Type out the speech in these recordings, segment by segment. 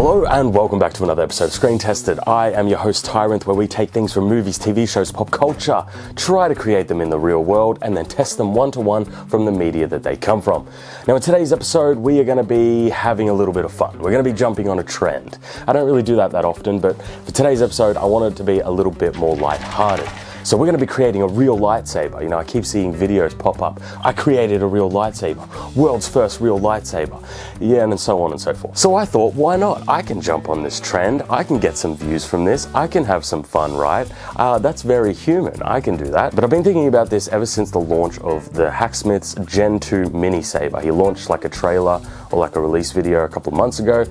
Hello and welcome back to another episode of Screen Tested. I am your host Tyrant, where we take things from movies, TV shows, pop culture, try to create them in the real world, and then test them one-to-one from the media that they come from. Now in today's episode, we are going to be having a little bit of fun. We're going to be jumping on a trend. I don't really do that often, but for today's episode, I want it to be a little bit more lighthearted. So we're going to be creating a real lightsaber. You know, I keep seeing videos pop up. I created a real lightsaber. World's first real lightsaber. Yeah, and so on and so forth. So I thought, why not? I can jump on this trend. I can get some views from this. I can have some fun, right? That's very human. I can do that. But I've been thinking about this ever since the launch of the Hacksmith's Gen 2 mini saber. He launched like a trailer or like a release video a couple of months ago.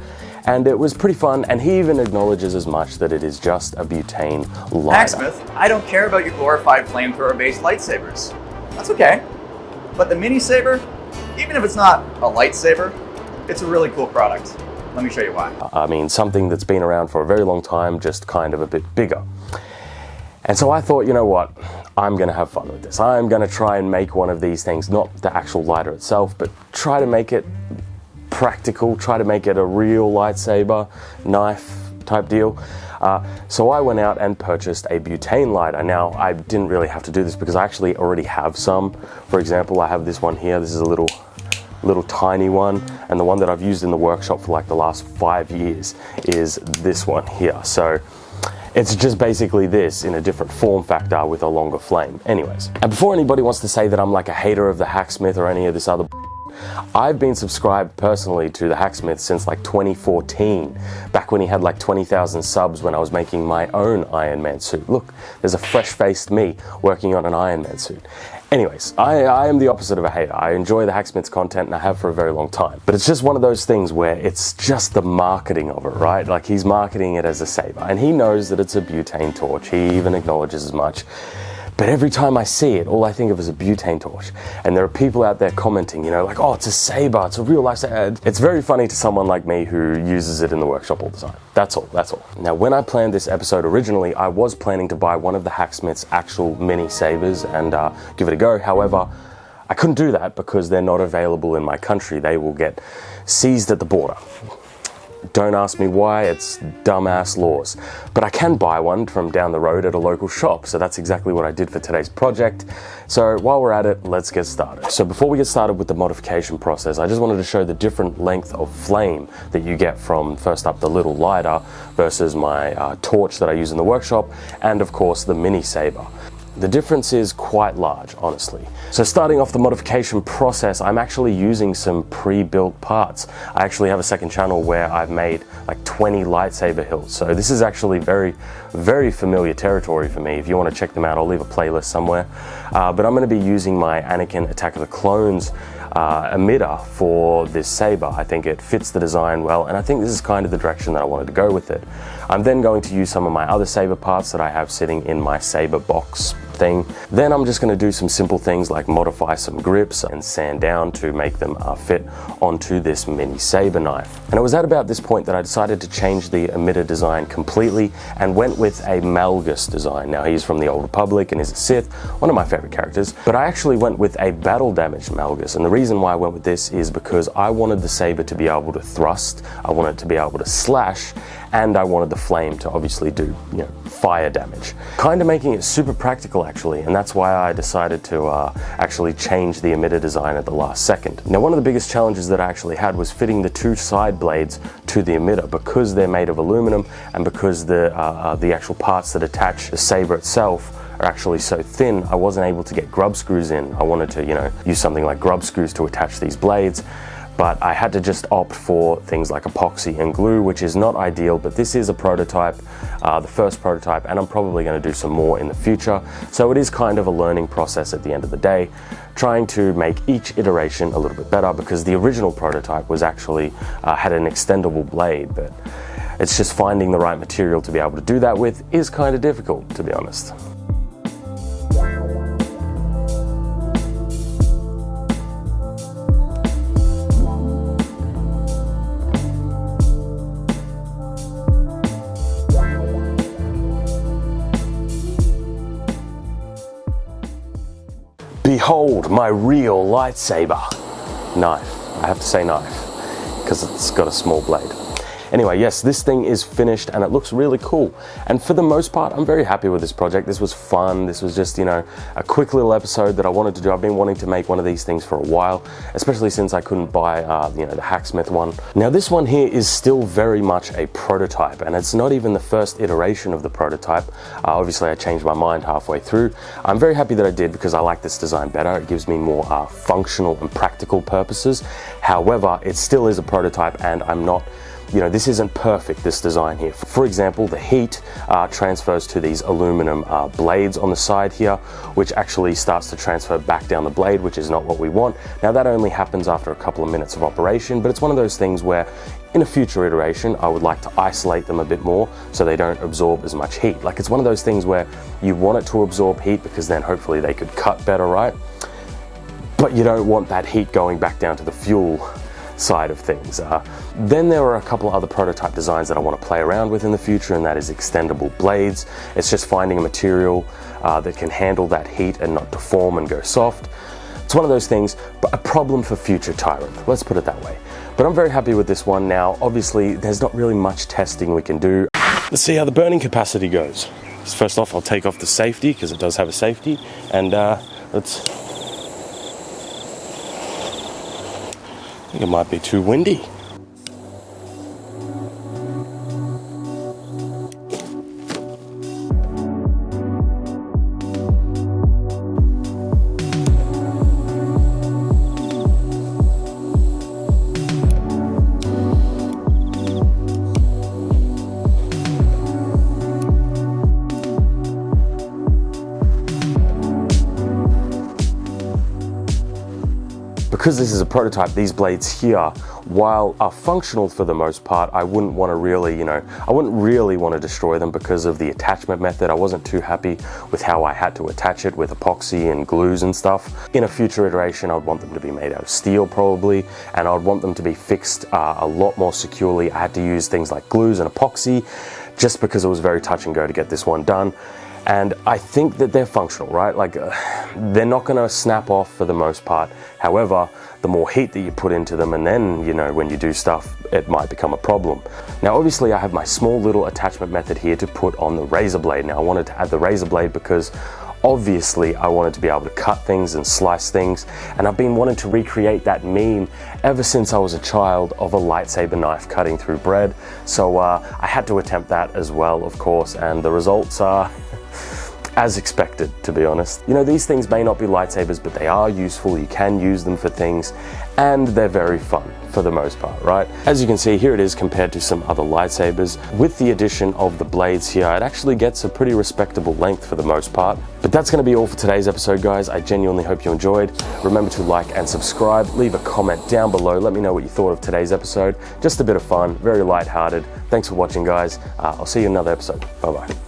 And it was pretty fun, and he even acknowledges as much that it is just a butane lighter. Hacksmith, I don't care about your glorified flamethrower-based lightsabers. That's okay. But the mini saber, even if it's not a lightsaber, it's a really cool product. Let me show you why. I mean, something that's been around for a very long time, just kind of a bit bigger. And so I thought, you know what, I'm going to have fun with this. I'm going to try and make one of these things, not the actual lighter itself, but try to make it practical, try to make it a real lightsaber, knife type deal. So I went out and purchased a butane lighter. Now, I didn't really have to do this because I actually already have some. For example, I have this one here. This is a little tiny one, and the one that I've used in the workshop for like the last 5 years is this one here. So it's just basically this in a different form factor with a longer flame. Anyways, and before anybody wants to say that I'm like a hater of the Hacksmith or any of this other I've been subscribed personally to the Hacksmith since like 2014, back when he had like 20,000 subs when I was making my own Iron Man suit. Look, there's a fresh-faced me working on an Iron Man suit. Anyways, I am the opposite of a hater. I enjoy the Hacksmith's content and I have for a very long time. But it's just one of those things where it's just the marketing of it, right? Like he's marketing it as a saber and he knows that it's a butane torch. He even acknowledges as much. But every time I see it, all I think of is a butane torch. And there are people out there commenting, you know, like, oh, it's a saber, it's a real life saber. It's very funny to someone like me who uses it in the workshop all the time. That's all. Now, when I planned this episode originally, I was planning to buy one of the Hacksmith's actual mini sabers and give it a go. However, I couldn't do that because they're not available in my country. They will get seized at the border. Don't ask me why, it's dumbass laws. But I can buy one from down the road at a local shop, so that's exactly what I did for today's project. So while we're at it, let's get started. So before we get started with the modification process, I just wanted to show the different length of flame that you get from, first up, the little lighter versus my torch that I use in the workshop, and of course the mini saber. The difference is quite large, honestly. So starting off the modification process, I'm actually using some pre-built parts. I actually have a second channel where I've made like 20 lightsaber hilts. So this is actually very, very familiar territory for me. If you want to check them out, I'll leave a playlist somewhere. But I'm going to be using my Anakin Attack of the Clones emitter for this saber. I think it fits the design well, and I think this is kind of the direction that I wanted to go with it. I'm then going to use some of my other saber parts that I have sitting in my saber box thing. Then I'm just going to do some simple things like modify some grips and sand down to make them fit onto this mini saber knife. And it was at about this point that I decided to change the emitter design completely and went with a Malgus design. Now he's from the Old Republic and is a Sith, one of my favorite characters, but I actually went with a battle damaged Malgus, and the reason why I went with this is because I wanted the saber to be able to thrust, I wanted it to be able to slash, and I wanted the flame to obviously do, you know, fire damage. Kind of making it super practical actually, and that's why I decided to actually change the emitter design at the last second. Now one of the biggest challenges that I actually had was fitting the two side blades to the emitter because they're made of aluminum and because the actual parts that attach the saber itself are actually so thin, I wasn't able to get grub screws in. I wanted to, you know, use something like grub screws to attach these blades. But I had to just opt for things like epoxy and glue, which is not ideal, but this is a prototype, the first prototype, and I'm probably going to do some more in the future. So it is kind of a learning process at the end of the day, trying to make each iteration a little bit better, because the original prototype was actually, had an extendable blade, but it's just finding the right material to be able to do that with is kind of difficult, to be honest. Behold my real lightsaber. Knife. I have to say knife, because it's got a small blade. Anyway, yes, this thing is finished and it looks really cool. And for the most part, I'm very happy with this project. This was fun. This was just, you know, a quick little episode that I wanted to do. I've been wanting to make one of these things for a while, especially since I couldn't buy, you know, the Hacksmith one. Now, this one here is still very much a prototype, and it's not even the first iteration of the prototype. Obviously, I changed my mind halfway through. I'm very happy that I did because I like this design better. It gives me more functional and practical purposes. However, it still is a prototype, and I'm not, you know, this isn't perfect, this design here. For example, the heat transfers to these aluminum blades on the side here, which actually starts to transfer back down the blade, which is not what we want. Now, that only happens after a couple of minutes of operation, but it's one of those things where in a future iteration, I would like to isolate them a bit more so they don't absorb as much heat. Like, it's one of those things where you want it to absorb heat because then hopefully they could cut better, right? But you don't want that heat going back down to the fuel side of things. Then there are a couple of other prototype designs that I want to play around with in the future, and that is extendable blades. It's just finding a material that can handle that heat and not deform and go soft. It's one of those things, but a problem for future Tyrant, let's put it that way. But I'm very happy with this one now. Obviously, there's not really much testing we can do. Let's see how the burning capacity goes. First off, I'll take off the safety, because it does have a safety, and let's... I think it might be too windy. Because this is a prototype, these blades here, while are functional for the most part, I wouldn't want to really, you know, I wouldn't really want to destroy them because of the attachment method. I wasn't too happy with how I had to attach it with epoxy and glues and stuff. In a future iteration, I'd want them to be made out of steel probably, and I'd want them to be fixed a lot more securely. I had to use things like glues and epoxy just because it was very touch and go to get this one done. And I think that they're functional, right? Like, they're not gonna snap off for the most part. However, the more heat that you put into them, and then, you know, when you do stuff, it might become a problem. Now, obviously, I have my small little attachment method here to put on the razor blade. Now, I wanted to add the razor blade because obviously I wanted to be able to cut things and slice things, and I've been wanting to recreate that meme ever since I was a child of a lightsaber knife cutting through bread. So I had to attempt that as well, of course, and the results are as expected, to be honest. You know, these things may not be lightsabers, but they are useful. You can use them for things, and they're very fun for the most part, right? As you can see, here it is compared to some other lightsabers. With the addition of the blades here, it actually gets a pretty respectable length for the most part. But that's gonna be all for today's episode, guys. I genuinely hope you enjoyed. Remember to like and subscribe. Leave a comment down below. Let me know what you thought of today's episode. Just a bit of fun, very lighthearted. Thanks for watching, guys. I'll see you in another episode. Bye-bye.